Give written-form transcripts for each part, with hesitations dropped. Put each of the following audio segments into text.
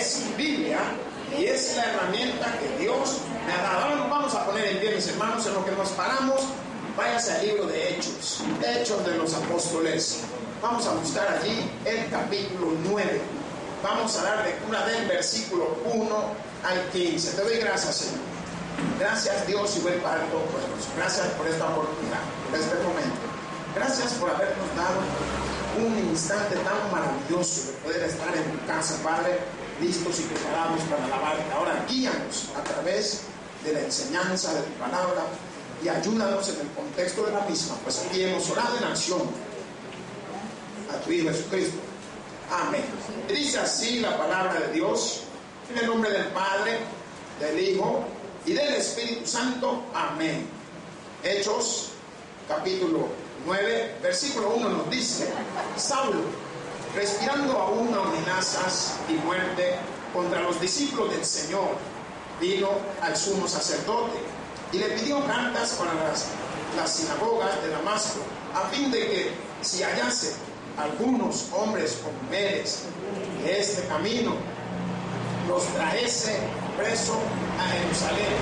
es Biblia y es la herramienta que Dios me ha dado. Ahora nos vamos a poner en pie, mis hermanos, en lo que nos paramos. Váyase al libro de Hechos, Hechos de los Apóstoles. Vamos a buscar allí el capítulo 9. Vamos a dar lectura del versículo 1 al 15. Te doy gracias, Señor. Gracias, Dios y buen Padre Todopoderoso. Gracias por esta oportunidad, por este momento. Gracias por habernos dado un instante tan maravilloso de poder estar en tu casa, Padre, listos y preparados para alabarte. Ahora guíanos a través de la enseñanza de tu palabra y ayúdanos en el contexto de la misma, pues aquí hemos orado en acción a tu Hijo Jesucristo. Amén. Y dice así la palabra de Dios, en el nombre del Padre, del Hijo y del Espíritu Santo. Amén. Hechos, capítulo 9, versículo 1 nos dice: Saulo, respirando aún amenazas y muerte contra los discípulos del Señor, vino al sumo sacerdote y le pidió cartas para las sinagogas de Damasco, a fin de que, si hallase algunos hombres o mujeres de este camino, los trajese preso a Jerusalén.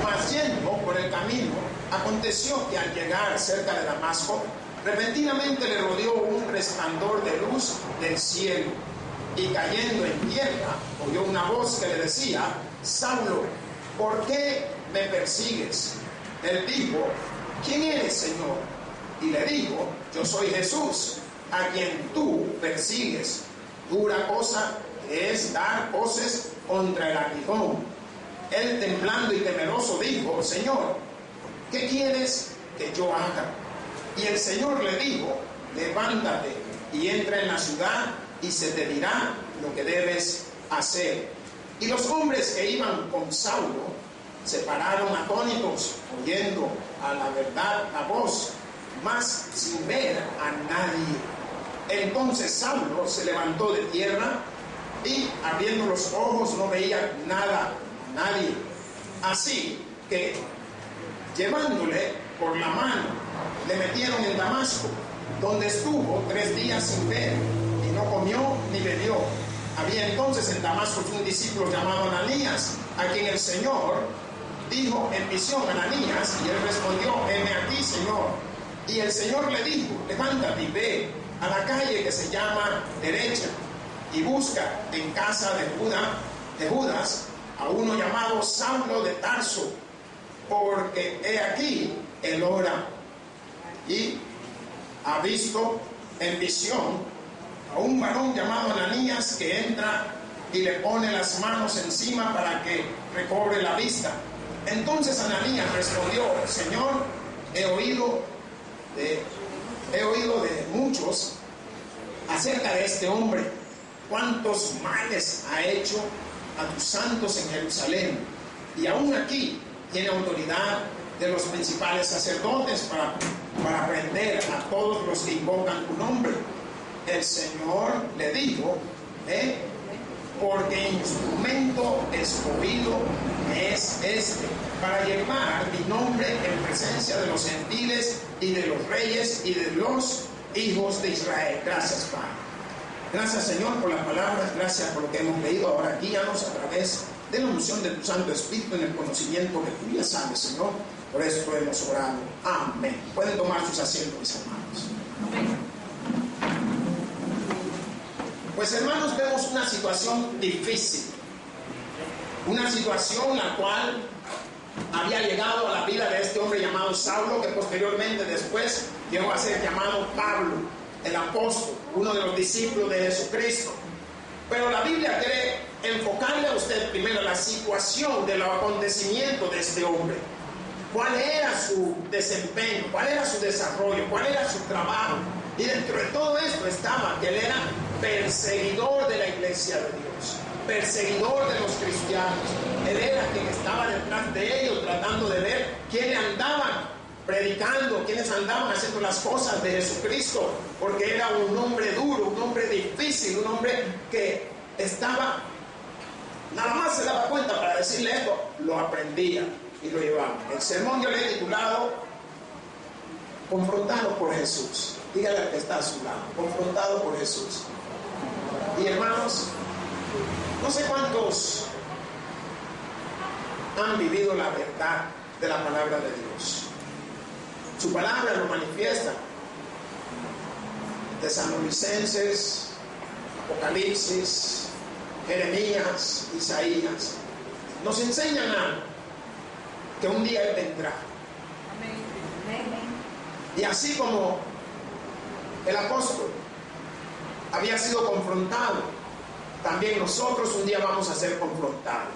Mas yendo por el camino, aconteció que al llegar cerca de Damasco, repentinamente le rodeó un resplandor de luz del cielo, y cayendo en tierra, oyó una voz que le decía: Saulo, ¿por qué me persigues? Él dijo: ¿quién eres, Señor? Y le dijo: yo soy Jesús, a quien tú persigues. Dura cosa es dar voces contra el aguijón. Él, temblando y temeroso, dijo: Señor, ¿qué quieres que yo haga? Y el Señor le dijo: levántate y entra en la ciudad, y se te dirá lo que debes hacer. Y los hombres que iban con Saulo se pararon atónitos, oyendo a la verdad la voz, mas sin ver a nadie. Entonces Saulo se levantó de tierra y, abriendo los ojos, no veía nada, nadie. Así que, llevándole por la mano, le metieron en Damasco, donde estuvo 3 días sin ver, y no comió ni bebió. Había entonces en Damasco un discípulo llamado Ananías, a quien el Señor dijo en visión: Ananías, y él respondió: heme aquí, Señor. Y el Señor le dijo: levántate y ve a la calle que se llama Derecha, y busca en casa de Judas a uno llamado Saulo de Tarso, porque he aquí él ora, y ha visto en visión a un varón llamado Ananías que entra y le pone las manos encima para que recobre la vista. Entonces Ananías respondió: Señor, he oído de muchos acerca de este hombre, cuántos males ha hecho a tus santos en Jerusalén, y aún aquí tiene autoridad de los principales sacerdotes para prender a todos los que invocan tu nombre. El Señor le dijo: porque instrumento escogido es este, para llevar mi nombre en presencia de los gentiles y de los reyes y de los hijos de Israel. Gracias, Padre. Gracias, Señor, por las palabras. Gracias por lo que hemos leído. Ahora guíanos a través de la unción de tu Santo Espíritu en el conocimiento que tú ya sabes, Señor. Por esto hemos orado. Amén. Pueden tomar sus asientos, mis hermanos. Amén. Pues, hermanos, vemos una situación difícil, una situación la cual había llegado a la vida de este hombre llamado Saulo, que posteriormente después llegó a ser llamado Pablo, el apóstol, uno de los discípulos de Jesucristo. Pero la Biblia quiere enfocarle a usted primero la situación del acontecimiento de este hombre. ¿Cuál era su desempeño? ¿Cuál era su desarrollo? ¿Cuál era su trabajo? Y dentro de todo esto estaba que él era perseguidor de la iglesia de Dios, perseguidor de los cristianos. Él era quien estaba detrás de ellos, tratando de ver quiénes andaban predicando, quiénes andaban haciendo las cosas de Jesucristo, porque era un hombre duro, un hombre difícil, un hombre que estaba, nada más se daba cuenta para decirle esto, lo aprendía y lo llevaba. El sermón yo le he titulado Confrontado por Jesús. Dígale al que está a su lado: confrontado por Jesús. Y hermanos, no No sé cuántos han vivido la verdad de la palabra de Dios. Su palabra lo manifiesta. Tesalonicenses, Apocalipsis, Jeremías, Isaías, nos enseñan algo, que un día Él vendrá. Y así como el apóstol había sido confrontado, también nosotros un día vamos a ser confrontados.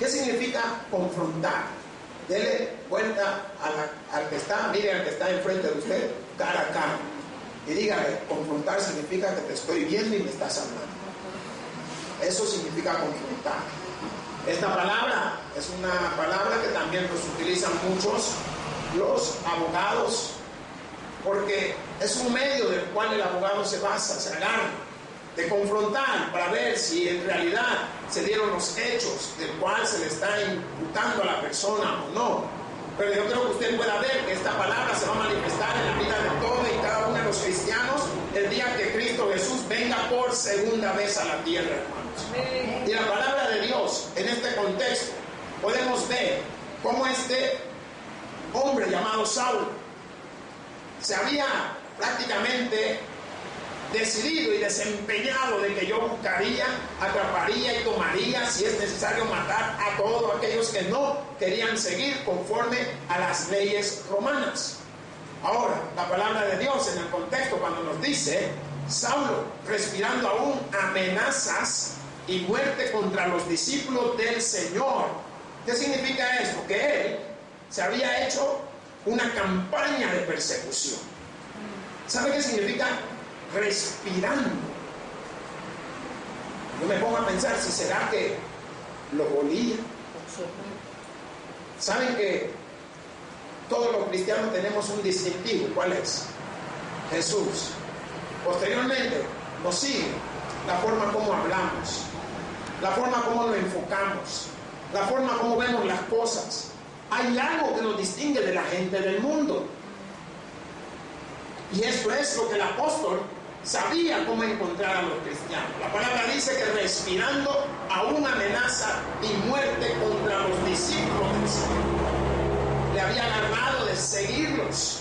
¿Qué significa confrontar? Dele vuelta al que está, mire al que está enfrente de usted, cara a cara, y dígale: confrontar significa que te estoy viendo y me estás hablando. Eso significa confrontar. Esta palabra es una palabra que también nos utilizan muchos los abogados, porque es un medio del cual el abogado se basa, se agarra, de confrontar para ver si en realidad se dieron los hechos del cual se le está imputando a la persona o no. Pero yo creo que usted pueda ver que esta palabra se va a manifestar en la vida de todos y cada uno de los cristianos el día que Cristo Jesús venga por segunda vez a la tierra, hermanos. Y la palabra de Dios, en este contexto, podemos ver cómo este hombre llamado Saulo se había prácticamente decidido y desempeñado de que yo buscaría, atraparía y tomaría, si es necesario, matar a todos aquellos que no querían seguir conforme a las leyes romanas. Ahora, la palabra de Dios en el contexto cuando nos dice: Saulo, respirando aún amenazas y muerte contra los discípulos del Señor. ¿Qué significa esto? Que él se había hecho una campaña de persecución. ¿Sabe qué significa respirando? Yo me pongo a pensar si será que lo olía. Saben que todos los cristianos tenemos un distintivo. ¿Cuál es? Jesús. Posteriormente nos sigue la forma como hablamos, la forma como nos enfocamos, la forma como vemos las cosas. Hay algo que nos distingue de la gente del mundo. Y esto es lo que el apóstol sabía cómo encontrar a los cristianos. La palabra dice que respirando aún amenaza y muerte contra los discípulos del Señor. Le había agarrado de seguirlos.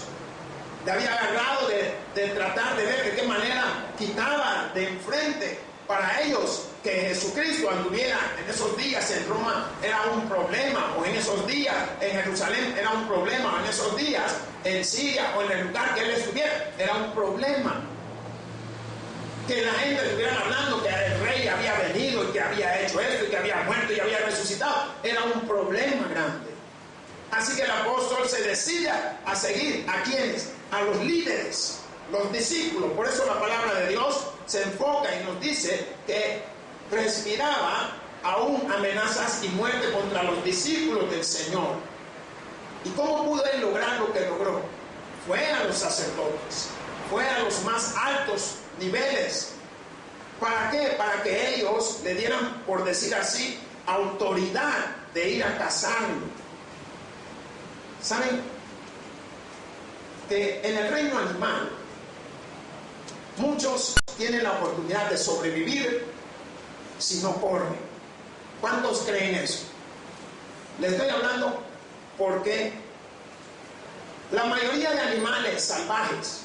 Le había agarrado de tratar de ver de qué manera quitaba de enfrente para ellos que Jesucristo anduviera en esos días en Roma era un problema, o en esos días en Jerusalén era un problema, o en esos días en Siria o en el lugar que él estuviera era un problema. Que la gente estuviera hablando que el rey había venido y que había hecho esto y que había muerto y había resucitado era un problema grande. Así que el apóstol se decide a seguir a quienes, a los líderes, los discípulos. Por eso la palabra de Dios se enfoca y nos dice que respiraba aún amenazas y muerte contra los discípulos del Señor. ¿Y cómo pudo él lograr lo que logró? Fue a los sacerdotes, fue a los más altos niveles. ¿Para qué? Para que ellos le dieran, por decir así, autoridad de ir a cazarlo. ¿Saben? Que en el reino animal muchos tienen la oportunidad de sobrevivir si no corren. ¿Cuántos creen eso? Les estoy hablando porque la mayoría de animales salvajes,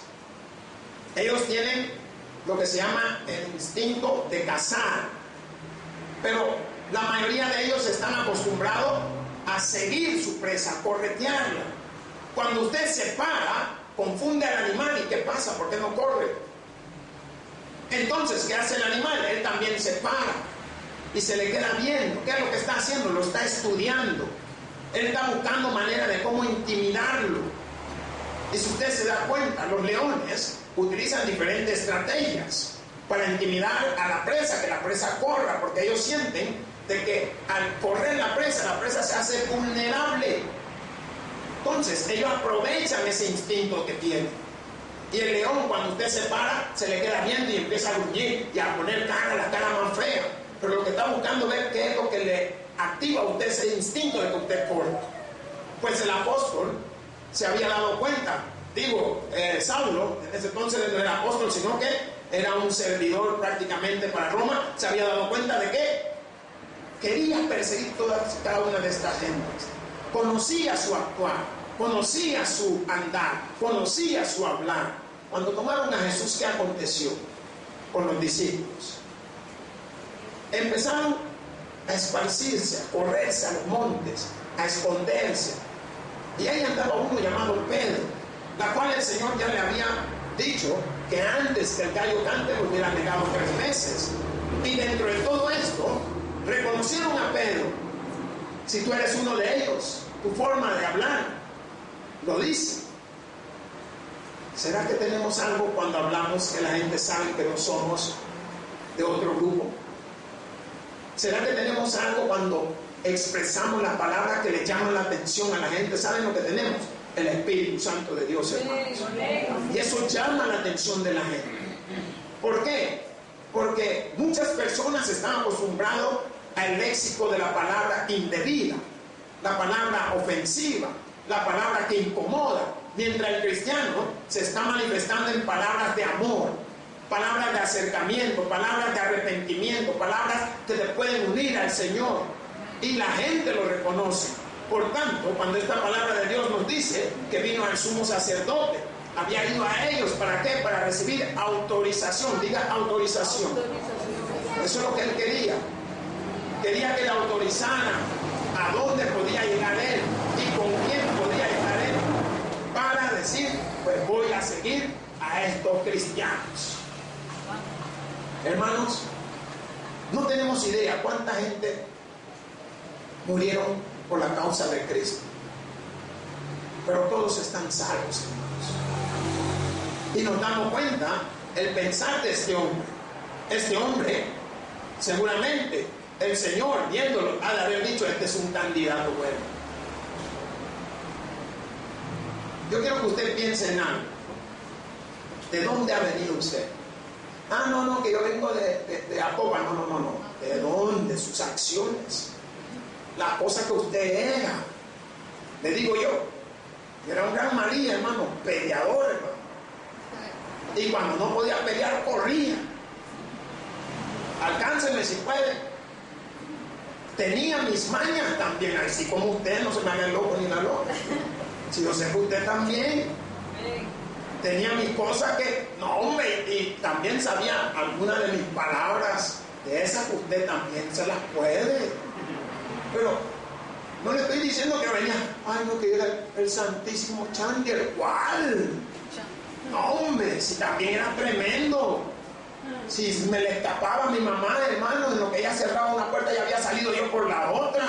ellos tienen lo que se llama el instinto de cazar, pero la mayoría de ellos están acostumbrados a seguir su presa, a corretearla. Cuando usted se para, confunde al animal. ¿Y qué pasa? ¿Por qué no corre? Entonces, ¿qué hace el animal? Él también se para y se le queda viendo. ¿Qué es lo que está haciendo? Lo está estudiando. Él está buscando manera de cómo intimidarlo. Y si usted se da cuenta, los leones utilizan diferentes estrategias para intimidar a la presa, que la presa corra, porque ellos sienten de que al correr la presa se hace vulnerable. Entonces ellos aprovechan ese instinto que tienen. Y el león, cuando usted se para, se le queda viendo y empieza a gruñir y a poner la cara más fea. Pero lo que está buscando ver qué es lo que le activa a usted ese instinto de que usted corra. Pues el apóstol se había dado cuenta. Saulo, en ese entonces no era apóstol, sino que era un servidor prácticamente para Roma. Se había dado cuenta de que quería perseguir cada una de estas gentes. Conocía su actuar, conocía su andar, conocía su hablar. Cuando tomaron a Jesús, ¿qué aconteció con los discípulos? Empezaron a esparcirse, a correrse a los montes, a esconderse. Y ahí andaba uno llamado Pedro, la cual el Señor ya le había dicho que antes que el gallo cante lo hubiera negado 3 veces. Y dentro de todo esto, reconocieron a Pedro. Si tú eres uno de ellos, tu forma de hablar lo dice. ¿Será que tenemos algo cuando hablamos que la gente sabe que no somos de otro grupo? ¿Será que tenemos algo cuando expresamos la palabra que le llama la atención a la gente? ¿Saben lo que tenemos? El Espíritu Santo de Dios, hermanos. Y eso llama la atención de la gente. ¿Por qué? Porque muchas personas están acostumbradas al léxico de la palabra indebida, la palabra ofensiva, la palabra que incomoda, mientras el cristiano se está manifestando en palabras de amor, palabras de acercamiento, palabras de arrepentimiento, palabras que te pueden unir al Señor, y la gente lo reconoce. Por tanto, cuando esta palabra de Dios nos dice que vino al sumo sacerdote, había ido a ellos, ¿para qué? Para recibir autorización. Diga autorización. Eso es lo que él quería. Quería que le autorizaran a dónde podía llegar él y con quién podía llegar él, para decir, pues voy a seguir a estos cristianos. Hermanos, no tenemos idea cuánta gente murieron por la causa de Cristo, pero todos están salvos, hermanos. Y nos damos cuenta el pensar de este hombre. Este hombre, seguramente, el Señor, viéndolo, ha de haber dicho, este es un candidato bueno. Yo quiero que usted piense en algo. ¿De dónde ha venido usted? Ah, no, que yo vengo de Jacoba. No. ¿De dónde? Sus acciones. La cosa que usted era. Le digo yo era un gran María, hermano, peleador, hermano. Y cuando no podía pelear, corría. Alcánceme si puede. Tenía mis mañas también, así como usted, no se me haga el loco ni la loca. Si yo sé que usted también. Tenía mis cosas que, no hombre, y también sabía algunas de mis palabras, de esas que usted también se las puede. Pero no le estoy diciendo que venía, ay no, que era el Santísimo Chandler. ¿Cuál? No hombre, si también era tremendo. Si me le escapaba a mi mamá, hermano, en lo que ella cerraba una puerta y había salido yo por la otra.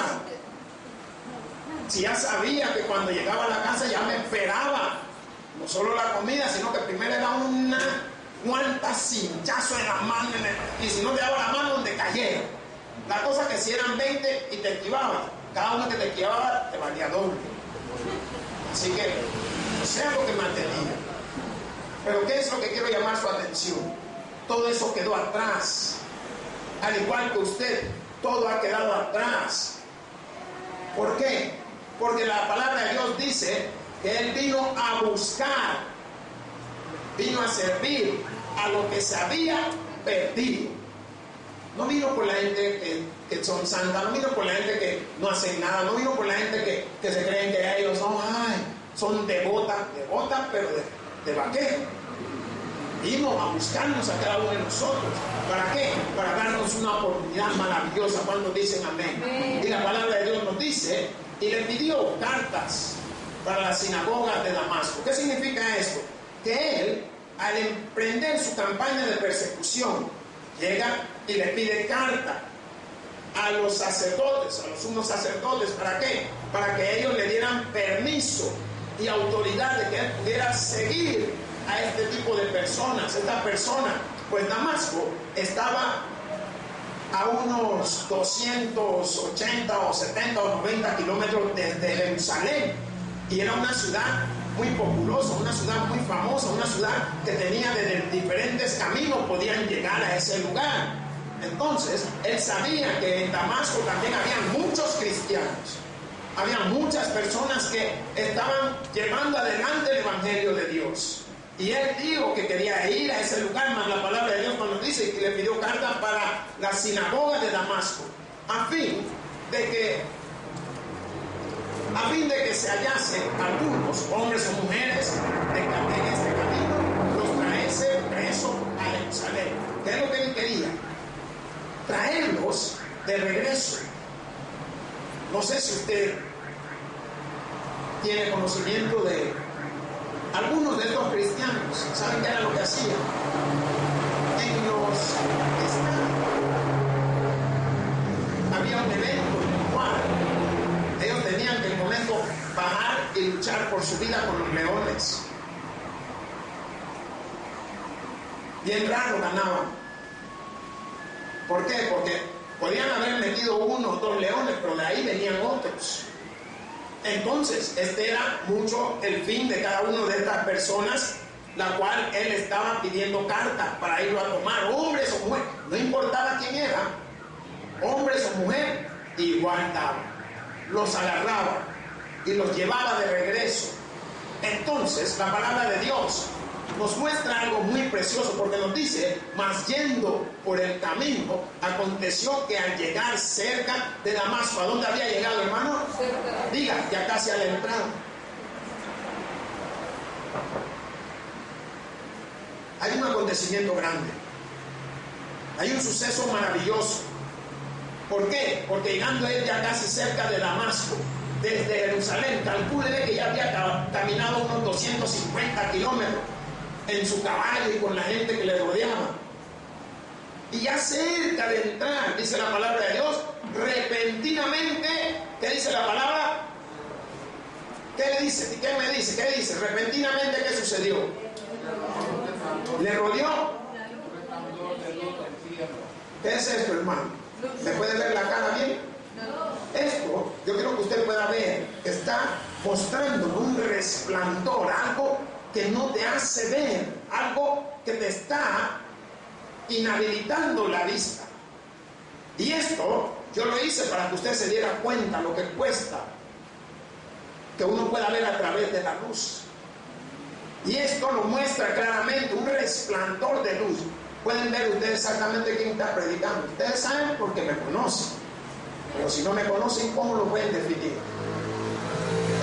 Si ya sabía que cuando llegaba a la casa ya me esperaba, no solo la comida, sino que primero le daba una cuanta cinchazo en la mano, y si no le daba la mano donde cayera. La cosa que si eran 20 y te esquivaba, cada uno que te esquivaba te valía doble. Así que, no sea lo que mantenía. Pero ¿qué es lo que quiero llamar su atención? Todo eso quedó atrás. Al igual que usted, todo ha quedado atrás. ¿Por qué? Porque la palabra de Dios dice que Él vino a buscar, vino a servir a lo que se había perdido. No vino por la gente que son santas, no vino por la gente que no hacen nada, no vino por la gente que se creen que ellos son devotas, pero de vaquero. Vino a buscarnos a cada uno de nosotros. ¿Para qué? Para darnos una oportunidad maravillosa. Cuando dicen amén. Y la palabra de Dios nos dice, y le pidió cartas para las sinagogas de Damasco. ¿Qué significa esto? Que él, al emprender su campaña de persecución, llega y le pide carta a los sacerdotes, a los sumos sacerdotes. ¿Para qué? Para que ellos le dieran permiso y autoridad de que él pudiera seguir a este tipo de personas. Esta persona, pues Damasco estaba a unos 280 o 70 o 90 kilómetros desde Jerusalén, y era una ciudad muy populosa, una ciudad muy famosa, una ciudad que tenía desde diferentes caminos podían llegar a ese lugar. Entonces él sabía que en Damasco también había muchos cristianos, había muchas personas que estaban llevando adelante el evangelio de Dios. Y él dijo que quería ir a ese lugar, mas la palabra de Dios cuando dice que le pidió carta para la sinagoga de Damasco. a fin de que se hallasen algunos hombres o mujeres en este camino, los traese preso a Jerusalén. ¿Qué es lo que él quería? Traerlos de regreso. No sé si usted tiene conocimiento de algunos de estos cristianos. ¿Saben qué era lo que hacían? En los estados había un evento en el cual ellos tenían que en el momento bajar y luchar por su vida con los leones. Bien raro ganaban. ¿Por qué? Porque podían haber metido uno o dos leones, pero de ahí venían otros. Entonces, este era mucho el fin de cada una de estas personas, la cual él estaba pidiendo carta para irlo a tomar, hombres o mujeres, no importaba quién era, hombres o mujeres, igual daban, los agarraba y los llevaba de regreso. Entonces, la palabra de Dios nos muestra algo muy precioso, porque nos dice: mas yendo por el camino, aconteció que al llegar cerca de Damasco, ¿a dónde había llegado, hermano? Diga, ya casi a la entrada. Hay un acontecimiento grande, hay un suceso maravilloso. ¿Por qué? Porque llegando él ya casi cerca de Damasco, desde Jerusalén, calcúlele que ya había caminado unos 250 kilómetros en su caballo y con la gente que le rodeaba. Y ya cerca de entrar, dice la palabra de Dios, repentinamente, ¿qué dice la palabra? ¿Qué le dice? ¿Qué me dice? ¿Qué dice? Repentinamente, ¿qué sucedió? ¿Le rodeó? ¿Qué es esto, hermano? ¿Me puede ver la cara bien? Esto, yo quiero que usted pueda ver, está mostrando un resplandor, algo que no te hace ver, algo que te está inhabilitando la vista. Y esto yo lo hice para que usted se diera cuenta lo que cuesta que uno pueda ver a través de la luz. Y esto lo muestra claramente, un resplandor de luz. Pueden ver ustedes exactamente quién está predicando. Ustedes saben porque me conocen, pero si no me conocen, ¿cómo lo pueden definir?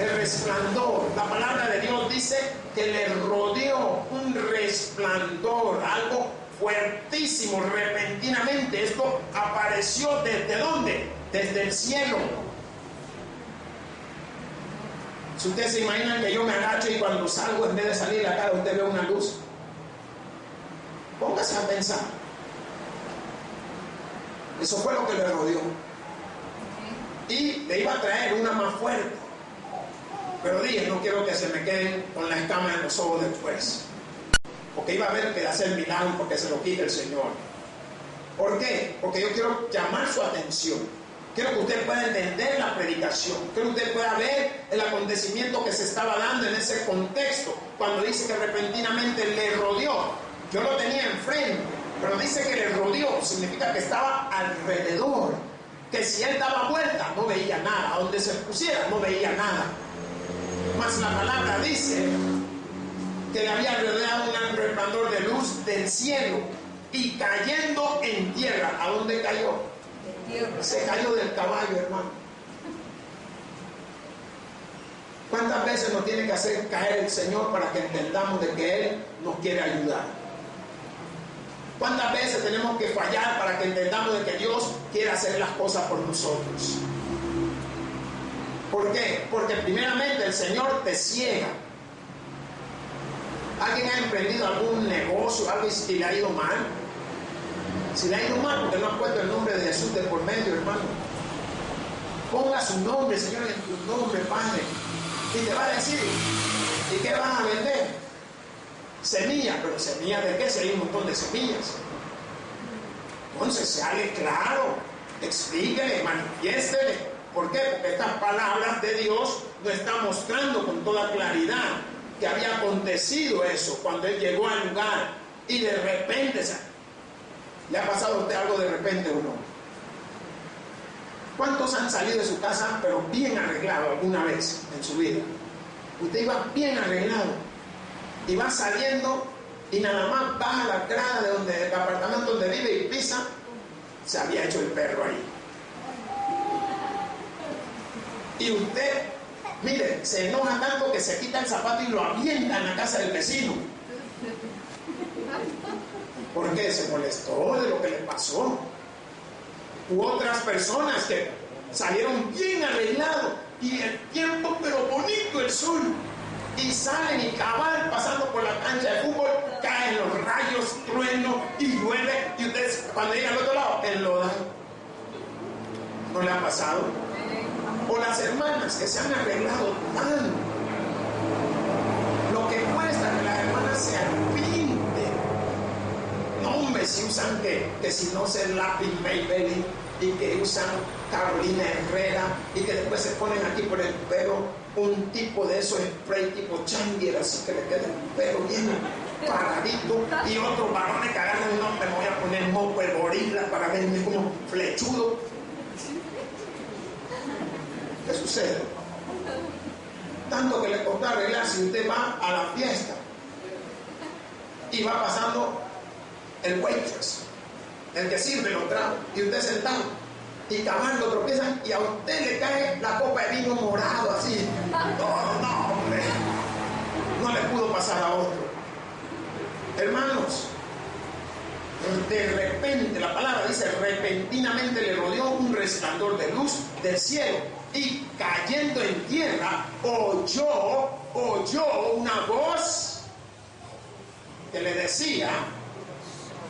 El resplandor, la palabra de Dios dice que le rodeó un resplandor, algo fuertísimo, repentinamente. Esto apareció ¿desde dónde? Desde el cielo. Si ustedes se imaginan que yo me agacho y cuando salgo, en vez de salir la cara, usted ve una luz, póngase a pensar. Eso fue lo que le rodeó. Y le iba a traer una más fuerte. Pero dije, no quiero que se me queden con la escama en los ojos después, porque iba a haber que hacer milagro porque se lo quite el Señor. ¿Por qué? Porque yo quiero llamar su atención. Quiero que usted pueda entender la predicación. Quiero que usted pueda ver el acontecimiento que se estaba dando en ese contexto. Cuando dice que repentinamente le rodeó. Yo lo tenía enfrente, pero dice que le rodeó. Significa que estaba alrededor. Que si él daba vuelta, no veía nada. A donde se pusiera, no veía nada. Mas la palabra dice que le había rodeado un resplandor de luz del cielo y cayendo en tierra. ¿A dónde cayó? Se cayó del caballo, hermano. ¿Cuántas veces nos tiene que hacer caer el Señor para que entendamos de que Él nos quiere ayudar? ¿Cuántas veces tenemos que fallar para que entendamos de que Dios quiere hacer las cosas por nosotros? ¿Por qué? Porque primeramente el Señor te ciega. ¿Alguien ha emprendido algún negocio, algo y le ha ido mal? Si le ha ido mal, porque no ha puesto el nombre de Jesús de por medio, hermano. Ponga su nombre, Señor, en tu nombre, Padre. Y te va a decir, ¿y qué vas a vender? Semillas, pero ¿semillas de qué? Si hay un montón de semillas. Entonces, se hable claro, explíquele, manifiéstele. ¿Por qué? Porque estas palabras de Dios nos están mostrando con toda claridad que había acontecido eso cuando Él llegó al lugar y de repente, ¿le ha pasado a usted algo de repente o no? ¿Cuántos han salido de su casa pero bien arreglado alguna vez en su vida? Usted iba bien arreglado y va saliendo y nada más baja la grada del apartamento donde vive y pisa, se había hecho el perro ahí. Y usted, mire, se enoja tanto que se quita el zapato y lo avienta en la casa del vecino. Porque se molestó de lo que le pasó. U otras personas que salieron bien arreglados y el tiempo, pero bonito el sol. Y salen y cabal pasando por la cancha de fútbol, caen los rayos, trueno y llueve. Y ustedes, cuando llegan al otro lado, enlodan. ¿No le ha pasado? O las hermanas que se han arreglado tanto. Lo que cuesta que las hermanas se arrepienten. No, hombre, si usan que si no se lápiz Maybelline y que usan Carolina Herrera y que después se ponen aquí por el pelo un tipo de esos spray tipo Chandler, así que le queda el pelo bien paradito, y otros varones que agarran, no, me voy a poner moco de gorila para verme como flechudo. ¿Qué sucede? Tanto que le costó arreglar. Si usted va a la fiesta y va pasando el waitress, el que sirve los tragos, y usted sentado y cabal lo tropiezan y a usted le cae la copa de vino morado así. No, hombre, no le pudo pasar a otro. Hermanos, de repente, la palabra dice, repentinamente le rodeó un resplandor de luz del cielo, y cayendo en tierra oyó una voz que le decía: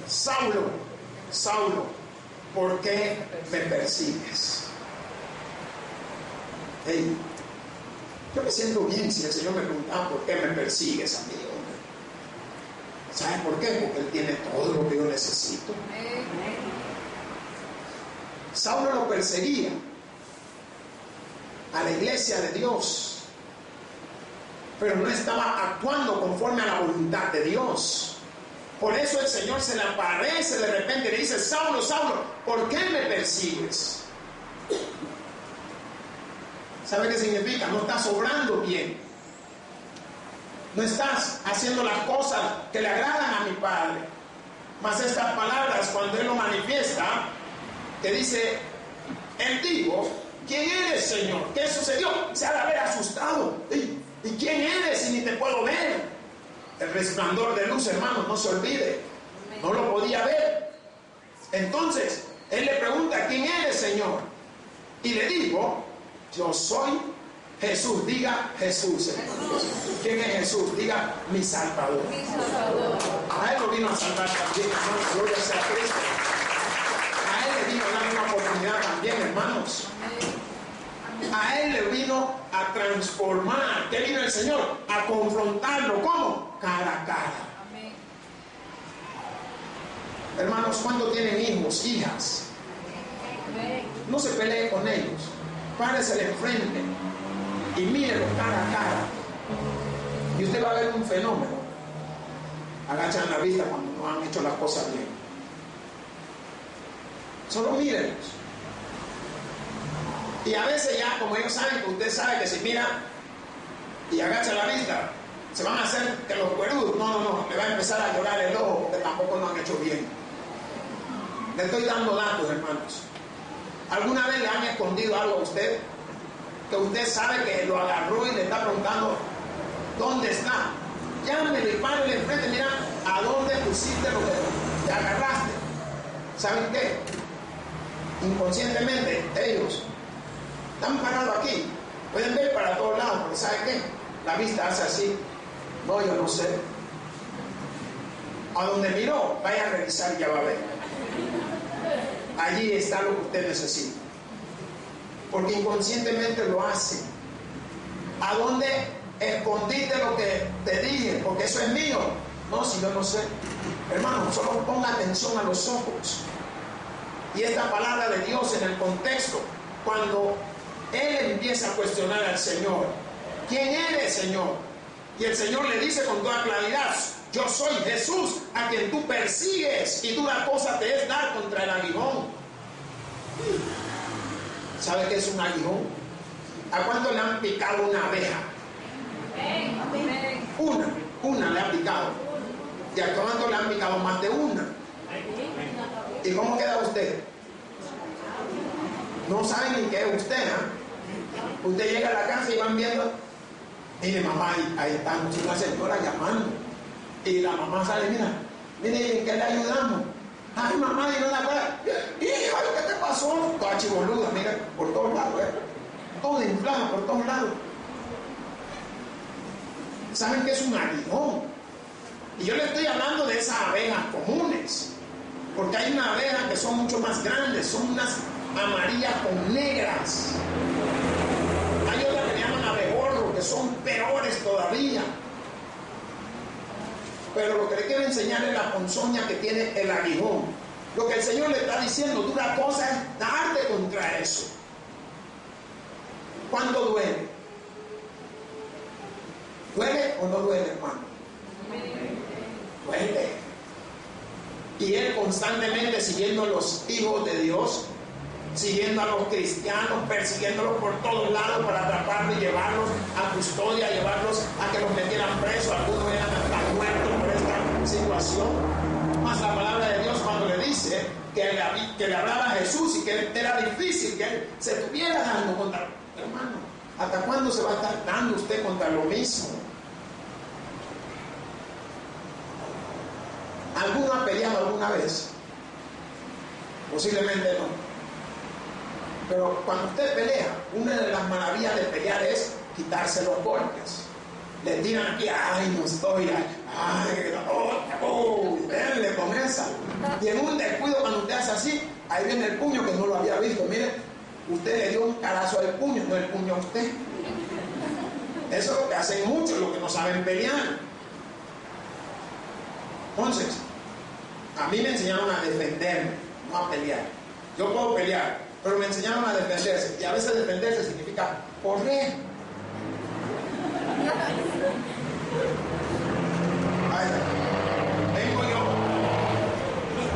Saulo, Saulo, ¿por qué me persigues? Hey, yo me siento bien si el Señor me preguntaba ¿por qué me persigues a mí, hombre? ¿Sabes por qué? Porque Él tiene todo lo que yo necesito. Saulo lo perseguía a la iglesia de Dios, pero no estaba actuando conforme a la voluntad de Dios. Por eso el Señor se le aparece de repente y le dice: Saulo, Saulo, ¿por qué me persigues? ¿Sabe qué significa? No estás obrando bien, no estás haciendo las cosas que le agradan a mi Padre. Mas estas palabras, cuando Él lo manifiesta, que dice, Él dijo: ¿quién eres, Señor? ¿Qué sucedió? Se ha de haber asustado. ¿Y quién eres si ni te puedo ver? El resplandor de luz, hermanos, no se olvide, no lo podía ver. Entonces Él le pregunta: ¿quién eres, Señor? Y le dijo: yo soy Jesús. Diga Jesús, hermanos. ¿Quién es Jesús? Diga mi Salvador. A Él lo vino a salvar también, hermanos. Gloria sea a Cristo. A Él le vino a dar una oportunidad también, hermanos. A Él le vino a transformar. ¿Qué vino el Señor? A confrontarlo. ¿Cómo? Cara a cara. Amén. Hermanos, cuando tienen hijos, hijas, no se pelee con ellos. Párese de frente y mírenlo cara a cara. Y usted va a ver un fenómeno. Agachan la vista cuando no han hecho las cosas bien. Solo mírenlos. Y a veces ya, como ellos saben, que usted sabe que si mira y agacha la vista, se van a hacer que los cuerudos, no, le va a empezar a llorar el ojo porque tampoco lo han hecho bien. Le estoy dando datos, hermanos. ¿Alguna vez le han escondido algo a usted? Que usted sabe que lo agarró y le está preguntando: ¿dónde está? Llámele y párele enfrente, mira, ¿a dónde pusiste lo que te agarraste? ¿Saben qué? Inconscientemente, ellos están parados aquí, pueden ver para todos lados, porque ¿saben qué? La vista hace así. No, yo no sé. A donde miró, vaya a revisar y ya va a ver. Allí está lo que usted necesita. Porque inconscientemente lo hace. ¿A dónde escondiste lo que te dije? Porque eso es mío. No, si yo no sé. Hermano, solo ponga atención a los ojos. Y esta palabra de Dios en el contexto, cuando Él empieza a cuestionar al Señor: ¿quién eres, Señor? Y el Señor le dice con toda claridad: yo soy Jesús a quien tú persigues, y dura cosa te es dar contra el aguijón. ¿Sabe qué es un aguijón? ¿A cuánto le han picado una abeja? Una le ha picado. ¿Y a cuánto le han picado más de una? ¿Y cómo queda usted? no saben ni qué es usted, ¿eh? Usted llega a la casa y van viendo, mire mamá, ahí está una señora llamando, y la mamá sale, mire, ¿en qué le ayudamos? Ay mamá, y no la acuerda, hija, ¿qué te pasó? Toda chiboluda, mira, por todos lados, todo inflado por todos lados. ¿Saben qué es un aguijón? Y yo le estoy hablando de esas abejas comunes, porque hay unas abejas que son mucho más grandes, son unas amarillas con negras. Hay otras que le llaman abejorro, que son peores todavía. Pero lo que le quiero enseñar es la ponzoña que tiene el aguijón. Lo que el Señor le está diciendo, dura cosa es darte contra eso. ¿Cuánto duele? ¿Duele o no duele, hermano? Duele. Y él constantemente siguiendo a los hijos de Dios, siguiendo a los cristianos, persiguiéndolos por todos lados para atraparlos y llevarlos a custodia, llevarlos a que los metieran presos. Algunos eran hasta muertos por esta situación. Más la palabra de Dios cuando le dice que le hablaba a Jesús y que era difícil que él se estuviera dando contra. Hermano, ¿hasta cuándo se va a estar dando usted contra lo mismo? ¿Alguno ha peleado alguna vez? Posiblemente no. Pero cuando usted pelea, una de las maravillas de pelear es quitarse los golpes. Le tiran aquí, ay, no estoy, denle con esa. Y en un descuido, cuando usted hace así, ahí viene el puño que no lo había visto. Mire, usted le dio un carazo al puño, no el puño a usted. Eso es lo que hacen muchos, los que no saben pelear. Entonces, a mí me enseñaron a defenderme, no a pelear. Yo puedo pelear, pero me enseñaron a defenderse. Y a veces defenderse significa correr. Vengo yo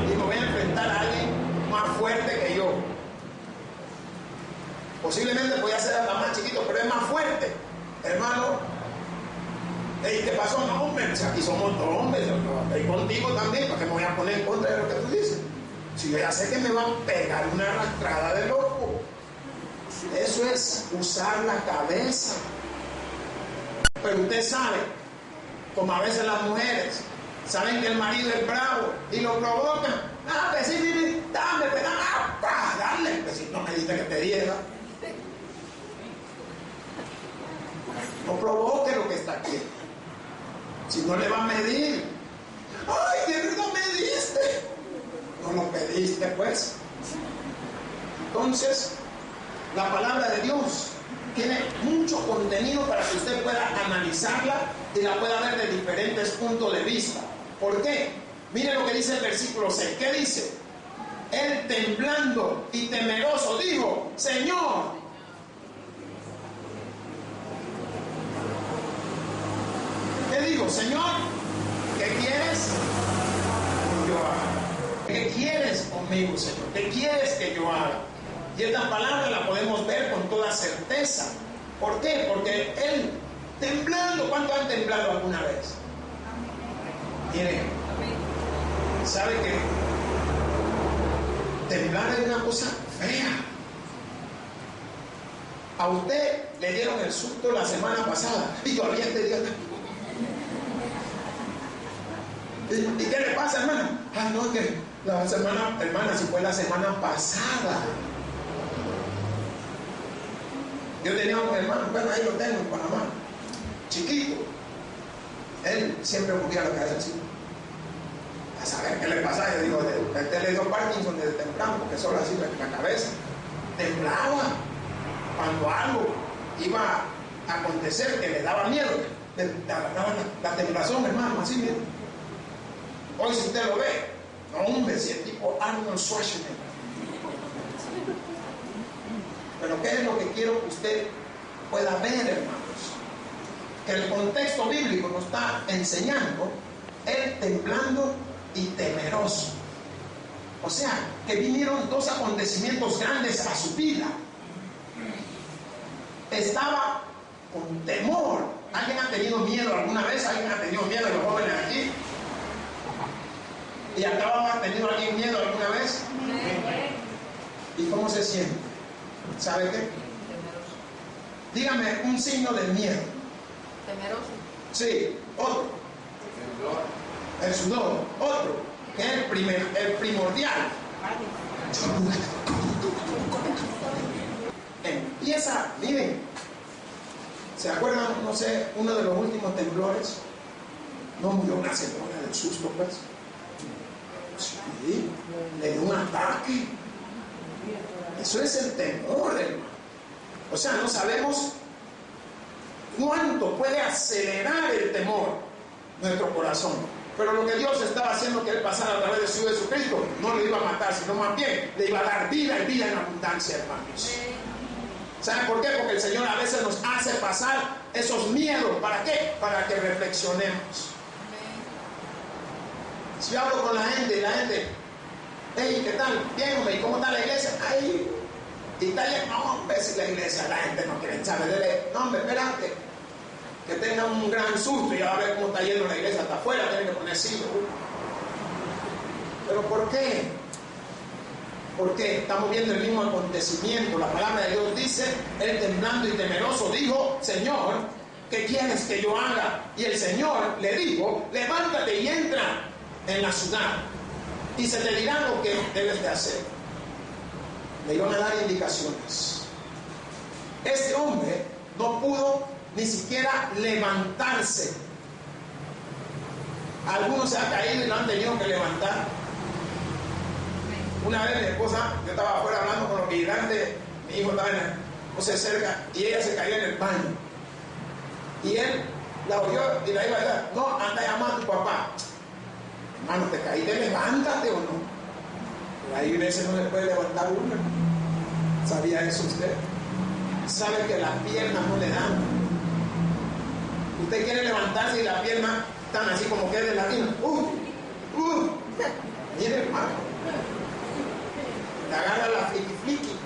y me voy a enfrentar a alguien más fuerte que yo. Posiblemente voy a ser hasta más chiquito, pero es más fuerte. Hermano, ¿y qué pasó? No, hombre, si aquí somos dos hombres, yo estoy contigo también, ¿para qué me voy a poner en contra de lo que tú dices? Si yo ya sé que me van a pegar una arrastrada de loco. Eso es usar la cabeza. Pero usted sabe, como a veces las mujeres saben que el marido es bravo y lo provocan. Ah, pues sí, dame, pues dale, pues si no me dijiste que te diera. No provoque lo que está aquí. Si no le va a medir. Ay, ¿de verdad me diste? No lo pediste, pues. Entonces, la palabra de Dios tiene mucho contenido para que usted pueda analizarla y la pueda ver de diferentes puntos de vista. ¿Por qué? Mire lo que dice el versículo 6. ¿Qué dice? Él temblando y temeroso dijo: Señor, ¿qué digo? Señor, ¿qué quieres que yo haga? ¿Qué quieres conmigo, Señor? ¿Qué quieres que yo haga? Y esta palabra la podemos ver con toda certeza. ¿Por qué? Porque él temblando. ¿Cuánto han temblado alguna vez? Miren, ¿sabe que temblar es una cosa fea? A usted le dieron el susto la semana pasada y todavía este día está. ¿Y qué le pasa, hermana? Ah, no, que la semana, hermana, si fue la semana pasada. Yo tenía un hermano, bueno, ahí lo tengo en Panamá, chiquito. Él siempre movía la cabeza así. A saber qué le pasa. Yo digo, este le dio Parkinson desde temprano, porque solo así la cabeza. Temblaba cuando algo iba a acontecer que le daba miedo. Le agarraba la temblazón, hermano, así mismo. Hoy si usted lo ve, no, hombre, si es tipo Arnold Schwarzenegger. Pero ¿qué es lo que quiero que usted pueda ver, hermanos? Que el contexto bíblico nos está enseñando él temblando y temeroso. O sea, que vinieron dos acontecimientos grandes a su vida. Estaba con temor. ¿Alguien ha tenido miedo alguna vez? ¿Alguien ha tenido miedo de los jóvenes aquí? ¿Y acá ha tenido alguien miedo alguna vez? ¿Y cómo se siente? ¿Sabe qué? Dígame un signo de miedo. Temeroso. Sí, otro. El sudor. Otro, que es el primordial. Empieza, miren, ¿se acuerdan, no sé, uno de los últimos temblores? No murió una señora del susto, pues. Sí, le dio un ataque. Eso es el temor, hermano. O sea, no sabemos cuánto puede acelerar el temor nuestro corazón. Pero lo que Dios estaba haciendo que Él pasara a través de su Hijo Jesucristo, no le iba a matar, sino más bien le iba a dar vida y vida en abundancia, hermanos. ¿Saben por qué? Porque el Señor a veces nos hace pasar esos miedos. ¿Para qué? Para que reflexionemos. Si yo hablo con la gente, hey, ¿qué tal? Bien, hombre, ¿y cómo está la iglesia? Ay, y está bien, no, hombre, si la iglesia, la gente no quiere saber. No, hombre, espérate, que tenga un gran susto y ya va a ver cómo está yendo la iglesia hasta afuera, tienen que poner siglo. ¿Pero por qué? Porque estamos viendo el mismo acontecimiento. La palabra de Dios dice, él temblando y temeroso dijo, Señor, ¿qué quieres que yo haga? Y el Señor le dijo, levántate y entra en la ciudad y se te dirá lo que debes de hacer. Le iban a dar indicaciones. Este hombre no pudo ni siquiera levantarse. Algunos se han caído y lo han tenido que levantar. Una vez mi esposa, yo estaba afuera hablando con los vigilantes, mi hijo estaba no sé, cerca, y ella se cayó en el baño. Y él la oyó y la iba a decir, no, anda a llamar a tu papá. Hermano, te caíste, levántate o no. Pero hay veces no le puede levantar uno. ¿Sabía eso usted? Sabe que las piernas no le dan. Usted quiere levantarse y las piernas están así como que es de latina. Mire, hermano, le agarra la fliqui.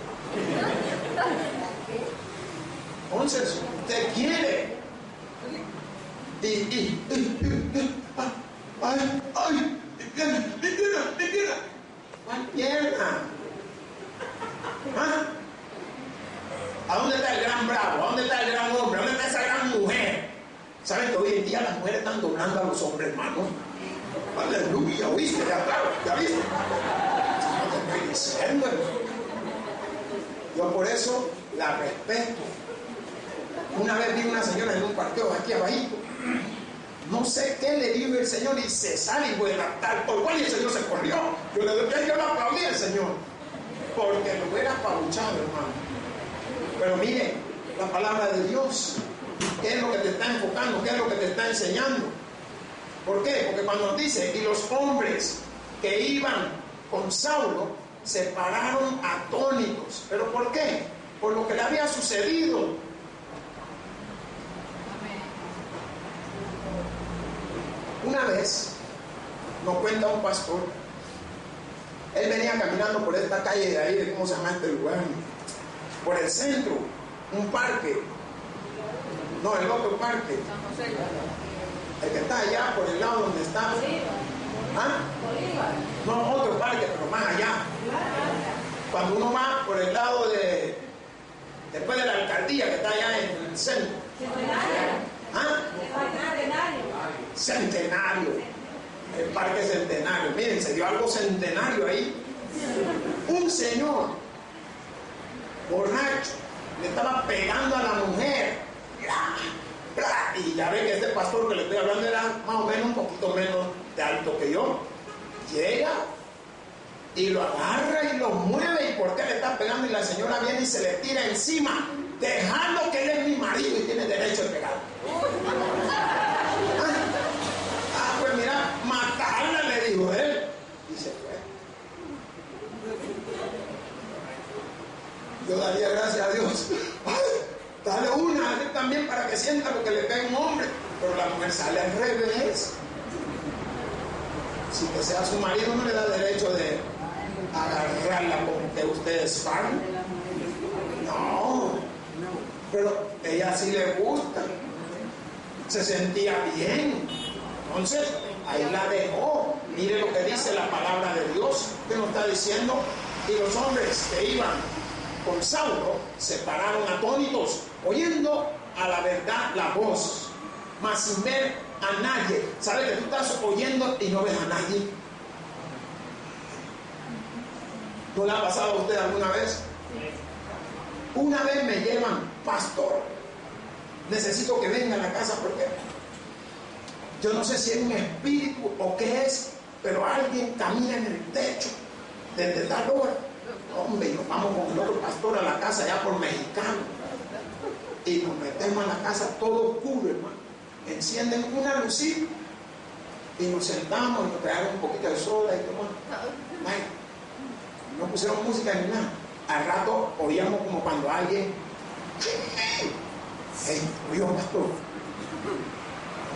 Entonces, usted quiere. Ay, mi pierna. ¿Cuál pierna? ¿Ah? ¿A dónde está el gran bravo? ¿A dónde está el gran hombre? ¿A dónde está esa gran mujer? ¿Saben que hoy en día las mujeres están doblando a los hombres, hermano? Aleluya, ¿oíste? ¿Ya viste? No te estoy diciendo, hermano. Yo por eso la respeto. Una vez vi una señora en un parqueo aquí abajito. No sé qué le dijo el Señor y se sale y vuela tal por cual y el Señor se corrió. Yo le aplaudí al Señor porque lo hubiera apabuchado, hermano. Pero mire, la palabra de Dios, ¿qué es lo que te está enfocando? ¿Qué es lo que te está enseñando? ¿Por qué? Porque cuando dice, y los hombres que iban con Saulo se pararon atónitos. ¿Pero por qué? Por lo que le había sucedido. Una vez nos cuenta un pastor, él venía caminando por esta calle de ahí, ¿cómo se llama este lugar? Por el centro, un parque, no, el otro parque, el que está allá por el lado donde está, ¿ah? No, otro parque, pero más allá. Cuando uno va por el lado de, después de la alcaldía que está allá en el centro. ¿Ah? Centenario, el parque Centenario. Miren, se dio algo centenario ahí. Un señor borracho le estaba pegando a la mujer. Y ya ve que este pastor que le estoy hablando era más o menos un poquito menos de alto que yo. Llega y lo agarra y lo mueve. ¿Y por qué le está pegando? Y la señora viene y se le tira encima, dejando que él es mi marido y tiene derecho de pegar. Pues mira, matarla, le dijo él. Y se fue. Yo daría gracias a Dios. Ay, dale una a él también para que sienta lo que le pega un hombre. Pero la mujer sale al revés. Si que sea su marido no le da derecho de agarrarla como que usted es fan. No. Pero ella sí le gusta. Se sentía bien. Entonces, ahí la dejó. Mire lo que dice la palabra de Dios, que nos está diciendo. Y los hombres que iban con Saulo se pararon atónitos, oyendo a la verdad la voz, mas sin ver a nadie. ¿Sabes que tú estás oyendo y no ves a nadie? ¿No le ha pasado a usted alguna vez? Una vez me llevan, pastor, necesito que venga a la casa porque yo no sé si es un espíritu o qué es, pero alguien camina en el techo desde tal hora. Hombre, y nos vamos con el otro pastor a la casa allá por Mexicano y nos metemos a la casa todo oscuro, hermano. Encienden una lucita y nos sentamos y nos trajeron un poquito de soda y todo. No pusieron música ni nada. Al rato oíamos como cuando alguien, hey, oyó, pastor,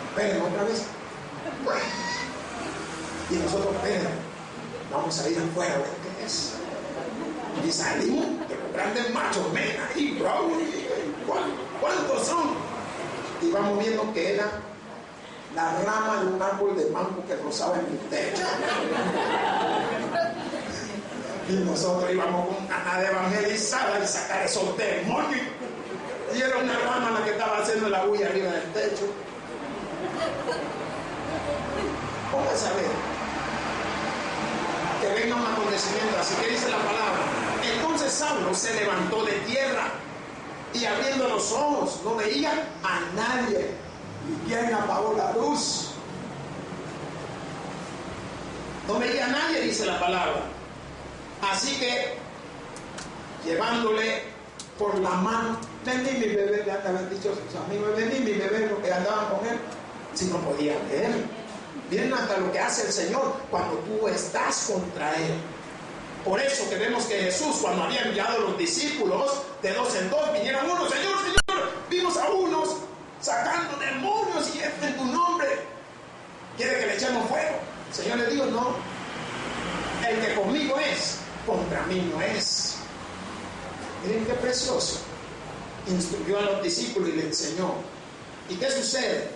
esperen otra vez. Y nosotros, esperen, vamos a ir afuera a ver qué es. Y salimos de los grandes machos men ahí, bro. ¿Cuántos son? Y vamos viendo que era la rama de un árbol de mango que rozaba en el techo. Y nosotros íbamos con ganas de evangelizar y sacar esos demonios. Y era una rama la que estaba haciendo la bulla arriba del techo. Póngase a ver. Que venga un acontecimiento, así que dice la palabra. Entonces Saulo se levantó de tierra y abriendo los ojos no veía a nadie. ¿Y quién apagó la luz? No veía a nadie, dice la palabra. Así que llevándole por la mano, vení mi bebé, le habían dicho sus amigos, vení mi bebé, los que andaban con él, si no podía ver. Miren hasta lo que hace el Señor cuando tú estás contra Él. Por eso que vemos que Jesús, cuando había enviado a los discípulos, de dos en dos, vinieron unos, Señor, vimos a unos sacando demonios y esto en tu nombre. ¿Quiere que le echemos fuego? El Señor le dijo, no, el que conmigo es, contra mí no es. Miren qué precioso. Instruyó a los discípulos y le enseñó. ¿Y qué sucede?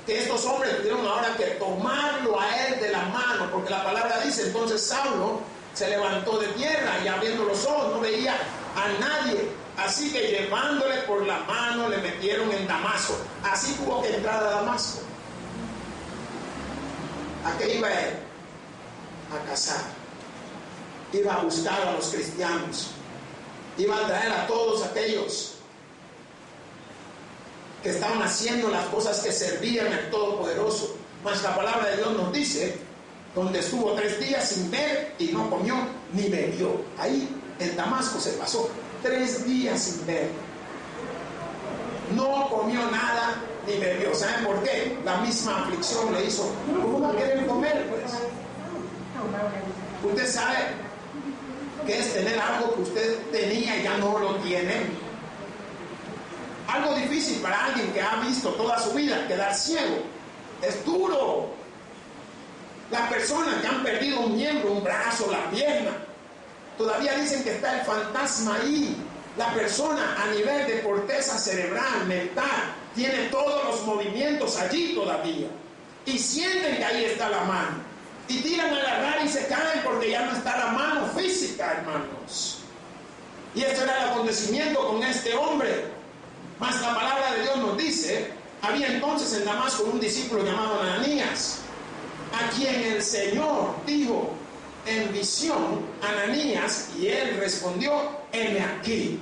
Que estos hombres tuvieron ahora que tomarlo a él de la mano, porque la palabra dice, entonces Saulo se levantó de tierra y abriendo los ojos no veía a nadie, así que llevándole por la mano le metieron en Damasco. Así tuvo que entrar a Damasco. ¿A qué iba él? A cazar. Iba a buscar a los cristianos, iba a traer a todos aquellos que estaban haciendo las cosas que servían al Todopoderoso. Mas la palabra de Dios nos dice, donde estuvo 3 días sin ver y no comió ni bebió. Ahí en Damasco se pasó 3 días sin ver. No comió nada ni bebió. ¿Saben por qué? La misma aflicción le hizo. ¿Cómo va a querer comer, pues? Usted sabe que es tener algo que usted tenía y ya no lo tiene. Algo difícil para alguien que ha visto toda su vida quedar ciego. Es duro. Las personas que han perdido un miembro, un brazo, la pierna, todavía dicen que está el fantasma ahí. La persona a nivel de corteza cerebral, mental, tiene todos los movimientos allí todavía. Y sienten que ahí está la mano. Y tiran a agarrar y se caen porque ya no está la mano física, hermanos. Y este era el acontecimiento con este hombre. Mas la palabra de Dios nos dice, había entonces en Damasco un discípulo llamado Ananías, a quien el Señor dijo en visión, Ananías, y él respondió, heme aquí.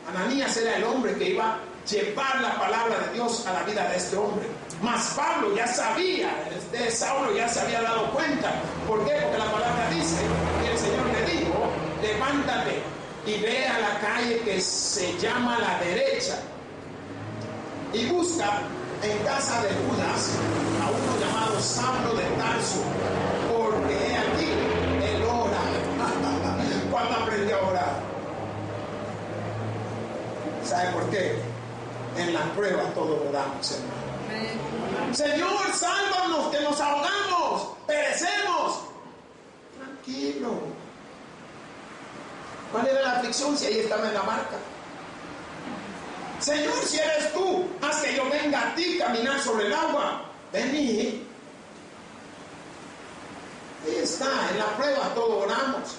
Ananías era el hombre que iba a llevar la palabra de Dios a la vida de este hombre. Mas Pablo ya sabía, Saulo ya se había dado cuenta. ¿Por qué? Porque la palabra dice que el Señor le dijo, levántate y ve a la calle que se llama la derecha y busca en casa de Judas a uno llamado Saulo de Tarso, porque he aquí, él ora. ¿Cuándo aprendió a orar? ¿Sabe por qué? En la prueba todos oramos, hermano. Señor, sálvanos, que nos ahogamos, perecemos. Tranquilo. ¿Cuál era la aflicción si ahí estaba en la barca? Señor, si eres tú, haz que yo venga a ti caminar sobre el agua. Vení. Ahí está, en la prueba todos oramos.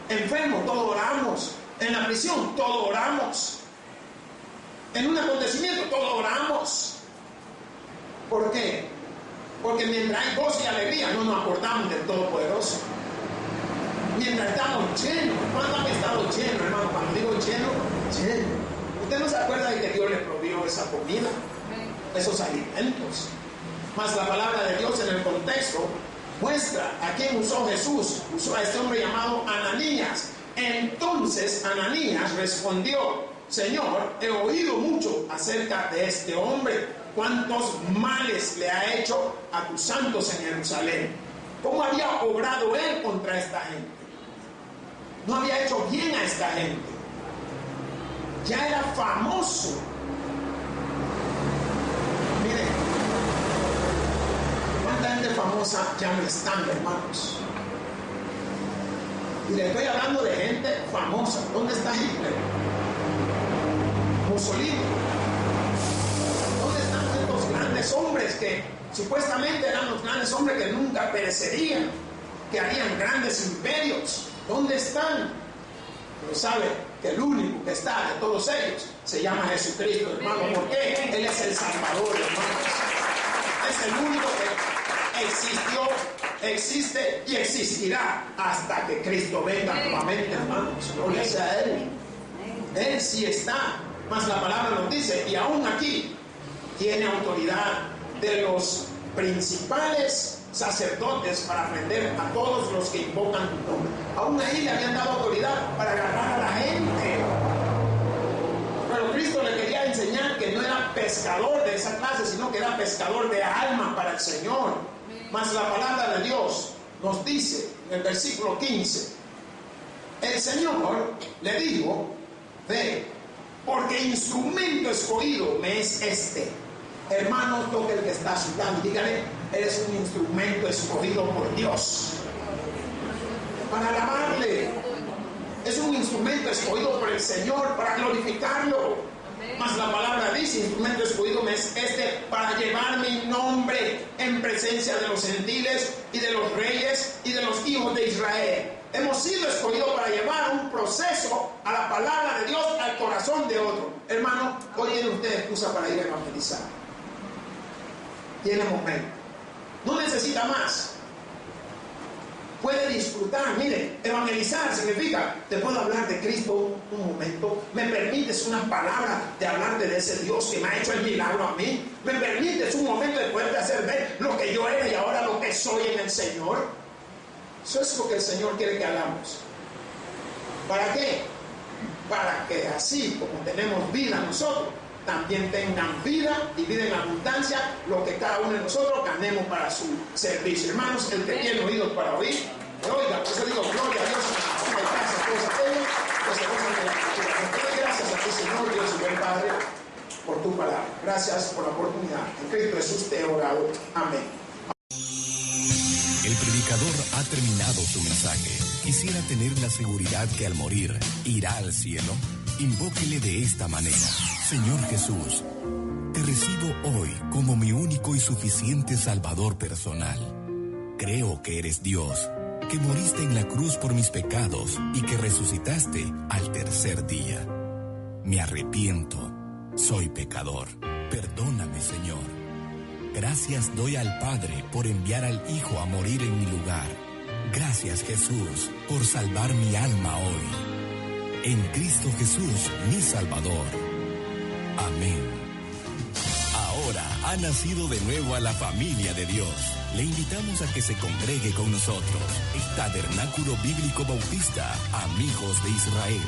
Enfermos todos oramos. En la prisión todos oramos. En un acontecimiento todos oramos. ¿Por qué? Porque mientras hay gozo y alegría no nos acordamos del Todopoderoso. Mientras estamos llenos, ¿cuántos han estado llenos, hermano? Cuando digo lleno, lleno. ¿Usted no se acuerda de que Dios le proveyó esa comida, esos alimentos? Mas la palabra de Dios en el contexto muestra a quién usó Jesús. Usó a este hombre llamado Ananías. Entonces Ananías respondió: Señor, he oído mucho acerca de este hombre, cuántos males le ha hecho a tus santos en Jerusalén. ¿Cómo había obrado él contra esta gente? No había hecho bien a esta gente. Ya era famoso. Miren, cuánta gente famosa ya no están, hermanos. Y le estoy hablando de gente famosa. ¿Dónde está Hitler? Mussolini. ¿Dónde están estos grandes hombres que supuestamente eran los grandes hombres que nunca perecerían, que harían grandes imperios? ¿Dónde están? Pero sabe que el único que está de todos ellos se llama Jesucristo, hermano. ¿Por qué? Él es el Salvador, hermanos. Es el único que existió, existe y existirá hasta que Cristo venga nuevamente, hermanos. Gloria sea a Él. Él sí está. Mas la palabra nos dice, y aún aquí tiene autoridad de los principales sacerdotes para prender a todos los que invocan tu nombre. Aún ahí le habían dado autoridad para agarrar a la gente. Pero Cristo le quería enseñar que no era pescador de esa clase, sino que era pescador de almas para el Señor. Mas la palabra de Dios nos dice en el versículo 15, el Señor le dijo: ve, porque instrumento escogido me es este. Hermano, toque el que está a su lado y dígale: eres un instrumento escogido por Dios para alabarle. Es un instrumento escogido por el Señor para glorificarlo. Mas la palabra dice: instrumento escogido me es este para llevar mi nombre en presencia de los gentiles y de los reyes y de los hijos de Israel. Hemos sido escogidos para llevar un proceso a la palabra de Dios al corazón de otro. Hermano, hoy tiene usted excusa para ir a evangelizar. Tiene momento. No necesita más. Puede disfrutar. Mire, evangelizar significa: te puedo hablar de Cristo un momento. ¿Me permites una palabra de hablarte de ese Dios que me ha hecho el milagro a mí? ¿Me permites un momento de poderte hacer ver lo que yo era y ahora lo que soy en el Señor? Eso es lo que el Señor quiere que hagamos. ¿Para qué? Para que así como tenemos vida nosotros, también tengan vida y vida en abundancia, lo que cada uno de nosotros ganemos para su servicio. Hermanos, el que tiene oídos para oír, que oiga. Por eso digo: gloria a Dios, y gracias a todos aquellos que se gozan de la Escritura. Gracias a ti, Señor Dios y buen Padre, por tu palabra. Gracias por la oportunidad. En Cristo Jesús te he orado. Amén. El predicador ha terminado su mensaje. Quisiera tener la seguridad que al morir irá al cielo. Invóquele de esta manera: Señor Jesús, te recibo hoy como mi único y suficiente Salvador personal. Creo que eres Dios, que moriste en la cruz por mis pecados y que resucitaste al tercer día. Me arrepiento, soy pecador. Perdóname, Señor. Gracias doy al Padre por enviar al Hijo a morir en mi lugar. Gracias, Jesús, por salvar mi alma hoy. En Cristo Jesús, mi Salvador. Amén. Ahora ha nacido de nuevo a la familia de Dios. Le invitamos a que se congregue con nosotros. Tabernáculo Bíblico Bautista, Amigos de Israel.